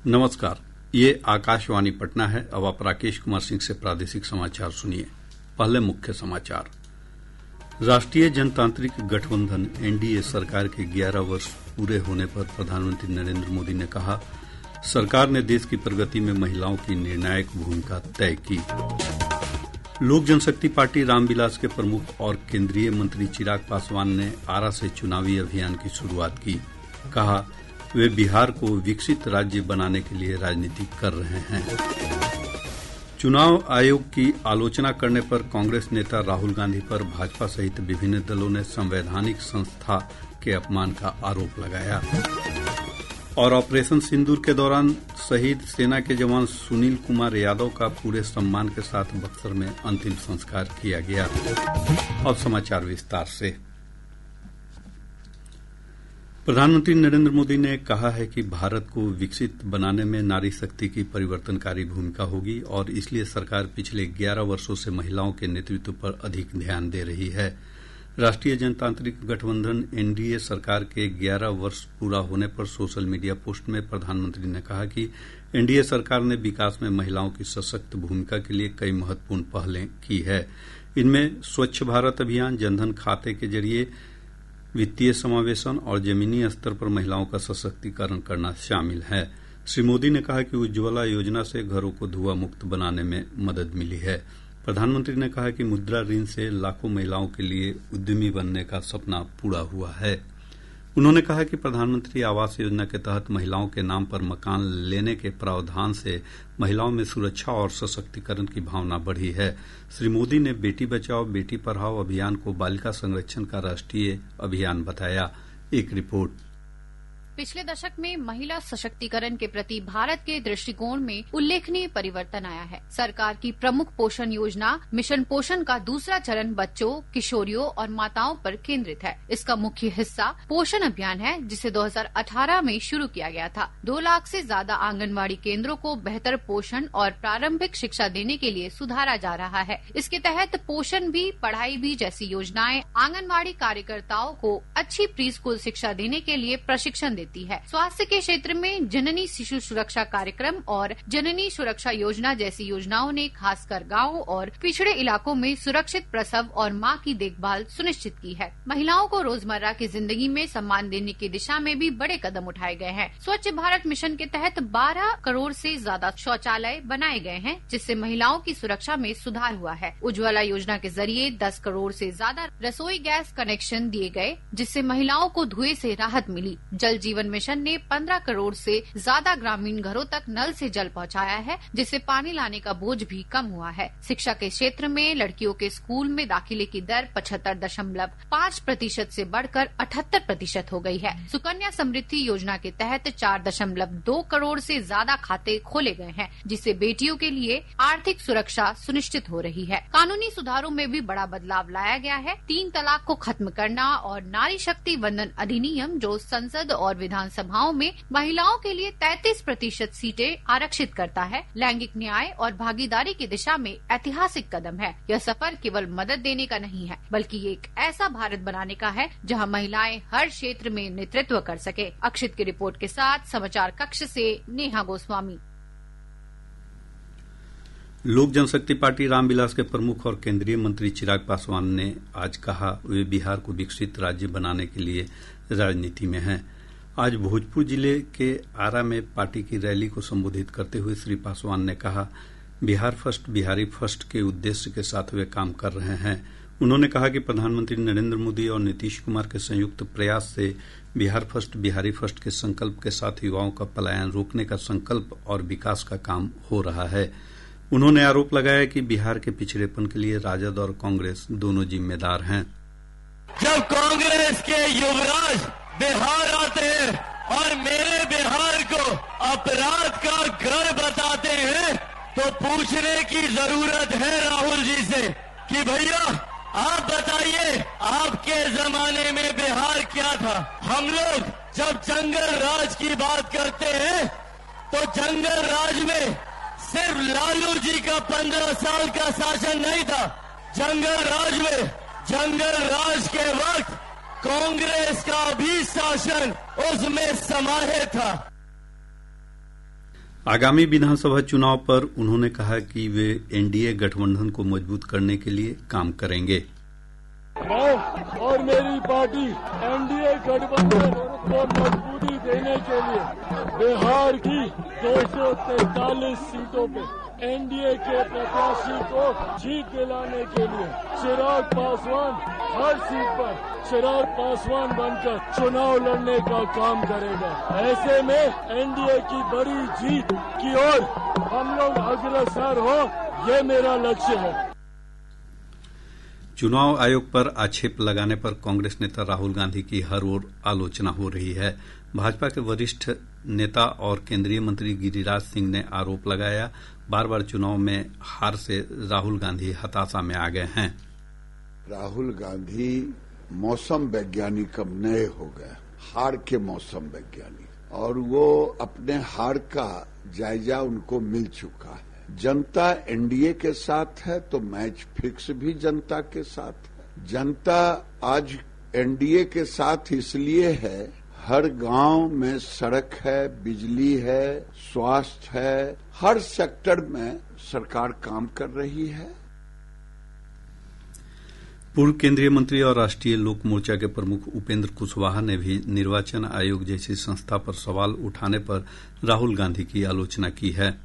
नमस्कार, ये आकाशवाणी पटना है। अब आप राकेश कुमार सिंह से प्रादेशिक समाचार सुनिए। पहले मुख्य समाचार। राष्ट्रीय जनतांत्रिक गठबंधन एनडीए सरकार के 11 वर्ष पूरे होने पर प्रधानमंत्री नरेंद्र मोदी ने कहा, सरकार ने देश की प्रगति में महिलाओं की निर्णायक भूमिका तय की। लोक जनशक्ति पार्टी रामविलास के प्रमुख और केंद्रीय मंत्री चिराग पासवान ने आरा से चुनावी अभियान की शुरुआत की। कहा, वे बिहार को विकसित राज्य बनाने के लिए राजनीति कर रहे हैं। चुनाव आयोग की आलोचना करने पर कांग्रेस नेता राहुल गांधी पर भाजपा सहित विभिन्न दलों ने संवैधानिक संस्था के अपमान का आरोप लगाया। और ऑपरेशन सिंदूर के दौरान शहीद सेना के जवान सुनील कुमार यादव का पूरे सम्मान के साथ बक्सर में अंतिम संस्कार किया गया। अब समाचार विस्तार से। प्रधानमंत्री नरेंद्र मोदी ने कहा है कि भारत को विकसित बनाने में नारी शक्ति की परिवर्तनकारी भूमिका होगी और इसलिए सरकार पिछले 11 वर्षों से महिलाओं के नेतृत्व पर अधिक ध्यान दे रही है। राष्ट्रीय जनतांत्रिक गठबंधन एनडीए सरकार के 11 वर्ष पूरा होने पर सोशल मीडिया पोस्ट में प्रधानमंत्री ने कहा कि एनडीए सरकार ने विकास में महिलाओं की सशक्त भूमिका के लिए कई महत्वपूर्ण पहलें की है। इनमें स्वच्छ भारत अभियान, जनधन खाते के जरिए वित्तीय समावेशन और जमीनी स्तर पर महिलाओं का सशक्तिकरण करना शामिल है। श्री मोदी ने कहा कि उज्ज्वला योजना से घरों को धुआं मुक्त बनाने में मदद मिली है। प्रधानमंत्री ने कहा कि मुद्रा ऋण से लाखों महिलाओं के लिए उद्यमी बनने का सपना पूरा हुआ है। उन्होंने कहा कि प्रधानमंत्री आवास योजना के तहत महिलाओं के नाम पर मकान लेने के प्रावधान से महिलाओं में सुरक्षा और सशक्तिकरण की भावना बढ़ी है। श्री मोदी ने बेटी बचाओ बेटी पढ़ाओ अभियान को बालिका संरक्षण का राष्ट्रीय अभियान बताया। एक रिपोर्ट। पिछले दशक में महिला सशक्तिकरण के प्रति भारत के दृष्टिकोण में उल्लेखनीय परिवर्तन आया है। सरकार की प्रमुख पोषण योजना मिशन पोषण का दूसरा चरण बच्चों, किशोरियों और माताओं पर केंद्रित है। इसका मुख्य हिस्सा पोषण अभियान है, जिसे 2018 में शुरू किया गया था। 2 लाख से ज्यादा आंगनबाड़ी केंद्रों को बेहतर पोषण और प्रारंभिक शिक्षा देने के लिए सुधारा जा रहा है। इसके तहत पोषण भी, पढ़ाई भी जैसी योजनाएं आंगनबाड़ी कार्यकर्ताओं को अच्छी प्री स्कूल शिक्षा देने के लिए प्रशिक्षण देती है। स्वास्थ्य के क्षेत्र में जननी शिशु सुरक्षा कार्यक्रम और जननी सुरक्षा योजना जैसी योजनाओं ने खासकर गांवों और पिछड़े इलाकों में सुरक्षित प्रसव और मां की देखभाल सुनिश्चित की है। महिलाओं को रोजमर्रा की जिंदगी में सम्मान देने की दिशा में भी बड़े कदम उठाए गए हैं। स्वच्छ भारत मिशन के तहत 12 करोड़ से ज्यादा शौचालय बनाए गए हैं, जिससे महिलाओं की सुरक्षा में सुधार हुआ है। उज्ज्वला योजना के जरिए 10 करोड़ से ज्यादा रसोई गैस कनेक्शन दिए गए, जिससे महिलाओं को धुएं से राहत मिली। जल जीवन मिशन ने 15 करोड़ से ज्यादा ग्रामीण घरों तक नल से जल पहुंचाया है, जिससे पानी लाने का बोझ भी कम हुआ है। शिक्षा के क्षेत्र में लड़कियों के स्कूल में दाखिले की दर 75.5% से बढ़कर 78% हो गई है। सुकन्या समृद्धि योजना के तहत 4.2 करोड़ से ज्यादा खाते खोले गए हैं, जिससे बेटियों के लिए आर्थिक सुरक्षा सुनिश्चित हो रही है। कानूनी सुधारों में भी बड़ा बदलाव लाया गया है। 3 तलाक को खत्म करना और नारी शक्ति वंदन अधिनियम, जो संसद और विधानसभाओं में महिलाओं के लिए 33% सीटें आरक्षित करता है, लैंगिक न्याय और भागीदारी की दिशा में ऐतिहासिक कदम है। यह सफर केवल मदद देने का नहीं है, बल्कि एक ऐसा भारत बनाने का है जहां महिलाएं हर क्षेत्र में नेतृत्व कर सके। अक्षित की रिपोर्ट के साथ समाचार कक्ष से नेहा गोस्वामी। लोक जनशक्ति पार्टी रामविलास के प्रमुख और केंद्रीय मंत्री चिराग पासवान ने आज कहा, वे बिहार को विकसित राज्य बनाने के लिए राजनीति में हैं। आज भोजपुर जिले के आरा में पार्टी की रैली को संबोधित करते हुए श्री पासवान ने कहा, बिहार फर्स्ट बिहारी फर्स्ट के उद्देश्य के साथ वे काम कर रहे हैं। उन्होंने कहा कि प्रधानमंत्री नरेंद्र मोदी और नीतीश कुमार के संयुक्त प्रयास से बिहार फर्स्ट बिहारी फर्स्ट के संकल्प के साथ युवाओं का पलायन रोकने का संकल्प और विकास का काम हो रहा है। उन्होंने आरोप लगाया कि बिहार के पिछड़ेपन के लिए राजद और कांग्रेस दोनों जिम्मेदार हैं। जब कांग्रेस के युवराज बिहार आते हैं और मेरे बिहार को अपराध का घर बताते हैं, तो पूछने की जरूरत है राहुल जी से कि भैया आप बताइए, आपके जमाने में बिहार क्या था? हम लोग जब जंगल राज की बात करते हैं तो जंगल राज में सिर्फ लालू जी का 15 साल का शासन नहीं था। जंगल राज के वक्त कांग्रेस का भी शासन उसमें समाहित था। आगामी विधानसभा चुनाव पर उन्होंने कहा कि वे एनडीए गठबंधन को मजबूत करने के लिए काम करेंगे। मैं और मेरी पार्टी एनडीए गठबंधन को मजबूती देने के लिए बिहार की 243 सीटों पे एनडीए के प्रत्याशी को जीत दिलाने के लिए चिराग पासवान हर सीट पर चिराग पासवान बनकर चुनाव लड़ने का काम करेगा। ऐसे में एनडीए की बड़ी जीत की ओर हम लोग अग्रसर हो, ये मेरा लक्ष्य है। चुनाव आयोग पर आक्षेप लगाने पर कांग्रेस नेता राहुल गांधी की हर ओर आलोचना हो रही है। भाजपा के वरिष्ठ नेता और केंद्रीय मंत्री गिरिराज सिंह ने आरोप लगाया, बार बार चुनाव में हार से राहुल गांधी हताशा में आ गए हैं। राहुल गांधी मौसम वैज्ञानिक अब नए हो गए, हार के मौसम वैज्ञानिक, और वो अपने हार का जायजा उनको मिल चुका है। जनता एनडीए के साथ है तो मैच फिक्स भी जनता के साथ है। जनता आज एनडीए के साथ इसलिए है, हर गांव में सड़क है, बिजली है, स्वास्थ्य है, हर सेक्टर में सरकार काम कर रही है। पूर्व केंद्रीय मंत्री और राष्ट्रीय लोक मोर्चा के प्रमुख उपेंद्र कुशवाहा ने भी निर्वाचन आयोग जैसी संस्था पर सवाल उठाने पर राहुल गांधी की आलोचना की है।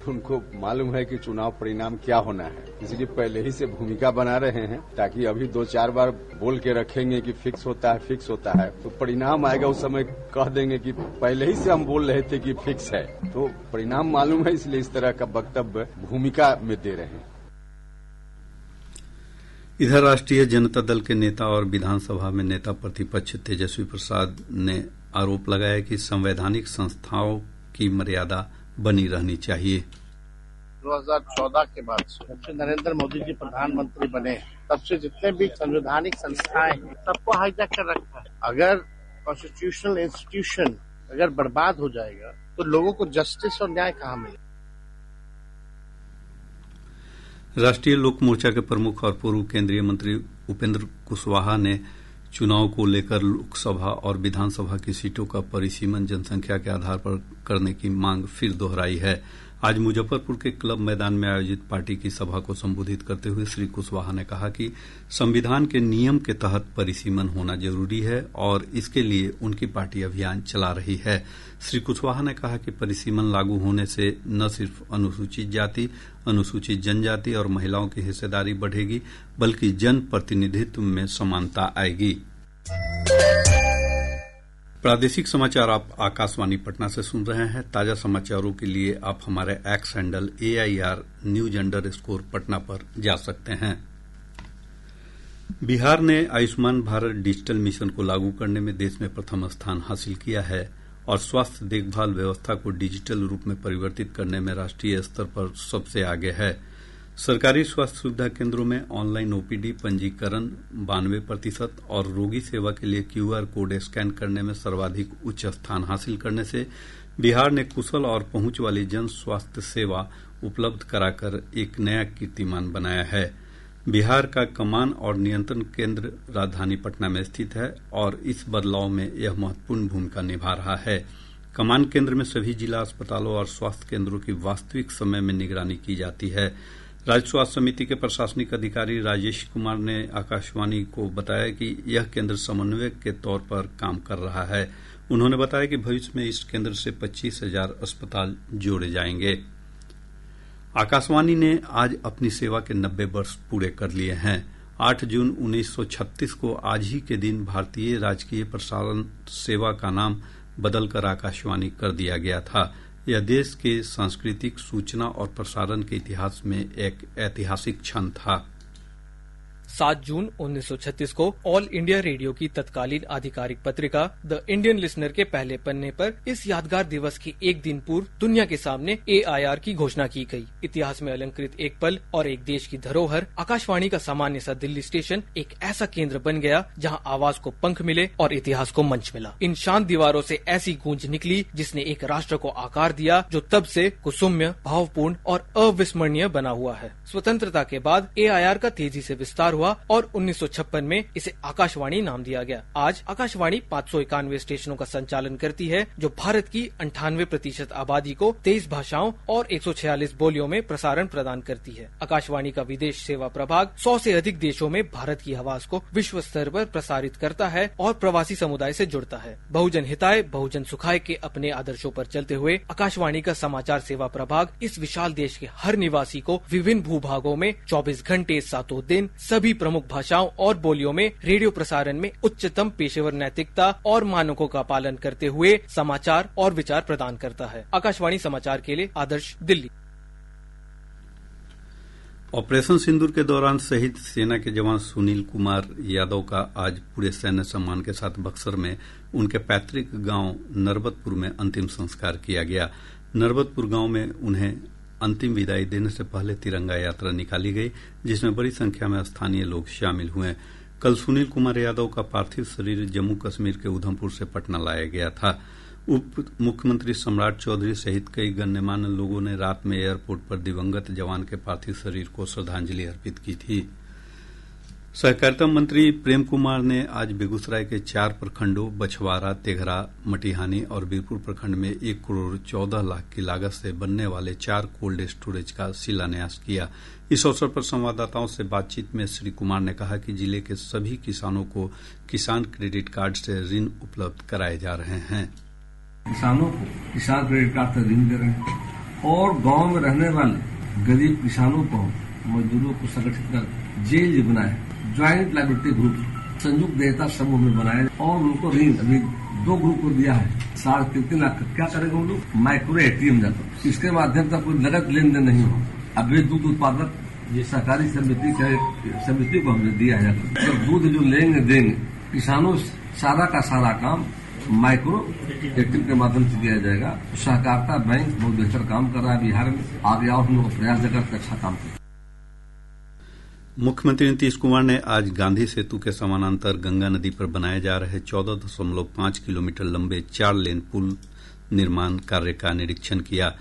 उनको मालूम है कि चुनाव परिणाम क्या होना है, इसलिए पहले ही से भूमिका बना रहे हैं, ताकि अभी 2-4 बार बोल के रखेंगे कि फिक्स होता है, तो परिणाम आएगा उस समय कह देंगे कि पहले ही से हम बोल रहे थे कि फिक्स है। तो परिणाम मालूम है, इसलिए इस तरह का वक्तव्य भूमिका में दे रहे हैं। इधर राष्ट्रीय जनता दल के नेता और विधानसभा में नेता प्रतिपक्ष तेजस्वी प्रसाद ने आरोप लगाया कि संवैधानिक संस्थाओं की मर्यादा बनी रहनी चाहिए। 2014 के बाद जब से नरेंद्र मोदी जी प्रधानमंत्री बने, तब से जितने भी संवैधानिक संस्थाएं हैं सबको हाईजैक कर रखा है। अगर कॉन्स्टिट्यूशनल इंस्टीट्यूशन अगर बर्बाद हो जाएगा तो लोगों को जस्टिस और न्याय कहाँ मिलेगा। राष्ट्रीय लोक मोर्चा के प्रमुख और पूर्व केंद्रीय मंत्री उपेंद्र कुशवाहा ने चुनाव को लेकर लोकसभा और विधानसभा की सीटों का परिसीमन जनसंख्या के आधार पर करने की मांग फिर दोहराई है। आज मुजफ्फरपुर के क्लब मैदान में आयोजित पार्टी की सभा को संबोधित करते हुए श्री कुशवाहा ने कहा कि संविधान के नियम के तहत परिसीमन होना जरूरी है और इसके लिए उनकी पार्टी अभियान चला रही है। श्री कुशवाहा ने कहा कि परिसीमन लागू होने से न सिर्फ अनुसूचित जाति, अनुसूचित जनजाति और महिलाओं की हिस्सेदारी बढ़ेगी, बल्कि जन प्रतिनिधित्व में समानता आएगी। प्रादेशिक समाचार आप आकाशवाणी पटना से सुन रहे हैं। ताजा समाचारों के लिए आप हमारे x handle AIR News_ Patna पर जा सकते हैं। बिहार ने आयुष्मान भारत डिजिटल मिशन को लागू करने में देश में प्रथम स्थान हासिल किया है और स्वास्थ्य देखभाल व्यवस्था को डिजिटल रूप में परिवर्तित करने में राष्ट्रीय स्तर पर सबसे आगे है। सरकारी स्वास्थ्य सुविधा केंद्रों में ऑनलाइन OPD पंजीकरण 92% और रोगी सेवा के लिए QR कोड स्कैन करने में सर्वाधिक उच्च स्थान हासिल करने से बिहार ने कुशल और पहुंच वाली जन स्वास्थ्य सेवा उपलब्ध कराकर एक नया कीर्तिमान बनाया है। बिहार का कमान और नियंत्रण केंद्र राजधानी पटना में स्थित है और इस बदलाव में यह महत्वपूर्ण भूमिका निभा रहा है। कमान केंद्र में सभी जिला अस्पतालों और स्वास्थ्य केंद्रों की वास्तविक समय में निगरानी की जाती है। राज्य स्वास्थ्य समिति के प्रशासनिक अधिकारी राजेश कुमार ने आकाशवाणी को बताया कि यह केंद्र समन्वयक के तौर पर काम कर रहा है। उन्होंने बताया कि भविष्य में इस केंद्र से 25,000 अस्पताल जोड़े जाएंगे। आकाशवाणी ने आज अपनी सेवा के 90 वर्ष पूरे कर लिए हैं। 8 जून 1936 को आज ही के दिन भारतीय राजकीय प्रसारण सेवा का नाम बदलकर आकाशवाणी कर दिया गया था। यह देश के सांस्कृतिक, सूचना और प्रसारण के इतिहास में एक ऐतिहासिक क्षण था। 7 जून 1936 को ऑल इंडिया रेडियो की तत्कालीन आधिकारिक पत्रिका द इंडियन लिसनर के पहले पन्ने पर इस यादगार दिवस के एक दिन पूर्व दुनिया के सामने AIR की घोषणा की गई। इतिहास में अलंकृत एक पल और एक देश की धरोहर आकाशवाणी का सामान्य सा दिल्ली स्टेशन एक ऐसा केंद्र बन गया जहां आवाज को पंख मिले और इतिहास को मंच मिला। इन शांत दीवारों से ऐसी गूंज निकली जिसने एक राष्ट्र को आकार दिया जो तब से कुसुम्य, भावपूर्ण और अविस्मरणीय बना हुआ है। स्वतंत्रता के बाद AIR का तेजी से विस्तार हुआ और 1956 में इसे आकाशवाणी नाम दिया गया। आज आकाशवाणी 591 स्टेशनों का संचालन करती है, जो भारत की 98% आबादी को 23 भाषाओं और 146 बोलियों में प्रसारण प्रदान करती है। आकाशवाणी का विदेश सेवा प्रभाग 100 से अधिक देशों में भारत की आवाज को विश्व स्तर पर प्रसारित करता है और प्रवासी समुदाय से जुड़ता है। बहुजन हिताय बहुजन सुखाय के अपने आदर्शों पर चलते हुए आकाशवाणी का समाचार सेवा प्रभाग इस विशाल देश के हर निवासी को विभिन्न भूभागों में 24 घंटे 7 दिन सभी प्रमुख भाषाओं और बोलियों में रेडियो प्रसारण में उच्चतम पेशेवर नैतिकता और मानकों का पालन करते हुए समाचार और विचार प्रदान करता है। आकाशवाणी समाचार के लिए आदर्श, दिल्ली। ऑपरेशन सिंदूर के दौरान शहीद सेना के जवान सुनील कुमार यादव का आज पूरे सैन्य सम्मान के साथ बक्सर में उनके पैतृक गांव नरबतपुर में अंतिम संस्कार किया गया। नरबतपुर गांव में उन्हें अंतिम विदाई देने से पहले तिरंगा यात्रा निकाली गई, जिसमें बड़ी संख्या में स्थानीय लोग शामिल हुए। कल सुनील कुमार यादव का पार्थिव शरीर जम्मू कश्मीर के उधमपुर से पटना लाया गया था। उप मुख्यमंत्री सम्राट चौधरी सहित कई गण्यमान्य लोगों ने रात में एयरपोर्ट पर दिवंगत जवान के पार्थिव शरीर को श्रद्धांजलि अर्पित की थी। सहकारिता मंत्री प्रेम कुमार ने आज बेगूसराय के 4 प्रखंडों बछवाड़ा, तेघरा, मटिहानी और वीरपुर प्रखंड में 1 करोड़ 14 लाख की लागत से बनने वाले 4 कोल्ड स्टोरेज का शिलान्यास किया। इस अवसर पर संवाददाताओं से बातचीत में श्री कुमार ने कहा कि जिले के सभी किसानों को किसान क्रेडिट कार्ड से ऋण उपलब्ध कराए जा रहे हैं। किसानों को किसान क्रेडिट कार्ड से ऋण दे रहे हैं और गांव में रहने वाले गरीब किसानों को, मजदूरों को संगठित कर जेल बनाए, ज्वाइंट लायबिलिटी ग्रुप संयुक्त देयता समूह में बनाए और उनको ऋण अभी 2 ग्रुप को दिया है 3.5 लाख। क्या करेंगे वो लोग? माइक्रो एटीएम जाकर इसके माध्यम से कोई नगद लेन देन नहीं हो। अब ये दूध उत्पादक ये सहकारी समिति को हमने दिया है। जब दूध जो लेंगे देंगे किसानों, सारा का सारा काम माइक्रो एटीएम के माध्यम से किया जाएगा। सहकारिता बैंक बहुत बेहतर काम कर रहा है बिहार में। आगे आओ हम लोग प्रयास करके अच्छा काम करें। मुख्यमंत्री नीतीश कुमार ने आज गांधी सेतु के समानांतर गंगा नदी पर बनाए जा रहे 14.5 किलोमीटर लंबे 4 लेन पुल निर्माण कार्य का निरीक्षण किया।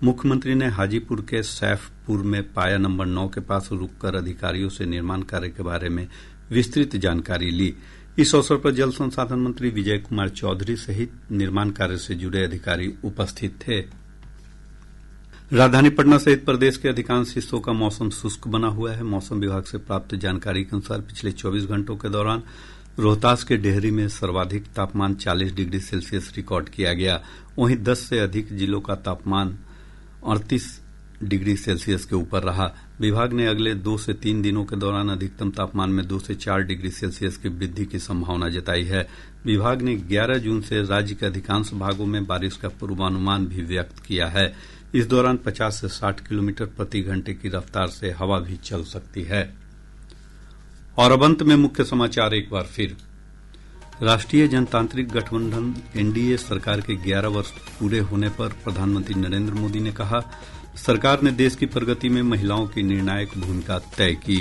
मुख्यमंत्री ने हाजीपुर के सैफपुर में पाया नंबर 9 के पास रुककर अधिकारियों से निर्माण कार्य के बारे में विस्तृत जानकारी ली। इस अवसर पर जल संसाधन मंत्री विजय कुमार चौधरी सहित निर्माण कार्य से जुड़े अधिकारी उपस्थित थे। राजधानी पटना सहित प्रदेश के अधिकांश हिस्सों का मौसम शुष्क बना हुआ है। मौसम विभाग से प्राप्त जानकारी के अनुसार पिछले 24 घंटों के दौरान रोहतास के डेहरी में सर्वाधिक तापमान 40 डिग्री सेल्सियस रिकॉर्ड किया गया। वहीं 10 से अधिक जिलों का तापमान 38 डिग्री सेल्सियस के ऊपर रहा। विभाग ने अगले 2 से 3 दिनों के दौरान अधिकतम तापमान में 2 से 4 डिग्री सेल्सियस की वृद्धि की संभावना जताई है। विभाग ने 11 जून से राज्य के अधिकांश भागों में बारिश का पूर्वानुमान भी व्यक्त किया है। इस दौरान 50 से 60 किलोमीटर प्रति घंटे की रफ्तार से हवा भी चल सकती है। और अब अंत में मुख्य समाचार एक बार फिर। राष्ट्रीय जनतांत्रिक गठबंधन एनडीए सरकार के 11 वर्ष पूरे होने पर प्रधानमंत्री नरेंद्र मोदी ने कहा, सरकार ने देश की प्रगति में महिलाओं की निर्णायक भूमिका तय की।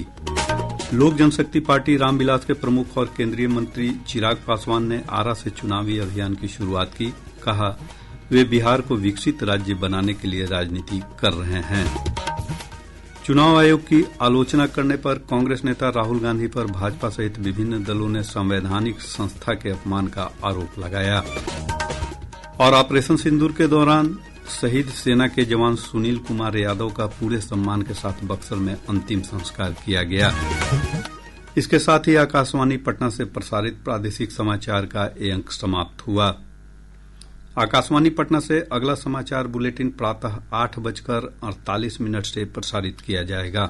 लोक जनशक्ति पार्टी रामविलास के प्रमुख और केंद्रीय मंत्री चिराग पासवान ने आरा से चुनावी अभियान की शुरुआत की। कहा, वे बिहार को विकसित राज्य बनाने के लिए राजनीति कर रहे हैं। चुनाव आयोग की आलोचना करने पर कांग्रेस नेता राहुल गांधी पर भाजपा सहित विभिन्न दलों ने संवैधानिक संस्था के अपमान का आरोप लगाया। और ऑपरेशन सिंदूर के दौरान शहीद सेना के जवान सुनील कुमार यादव का पूरे सम्मान के साथ बक्सर में अंतिम संस्कार किया गया। इसके साथ ही आकाशवाणी पटना से प्रसारित प्रादेशिक समाचार का ये अंक समाप्त हुआ। आकाशवाणी पटना से अगला समाचार बुलेटिन प्रातः 8:48 से प्रसारित किया जाएगा।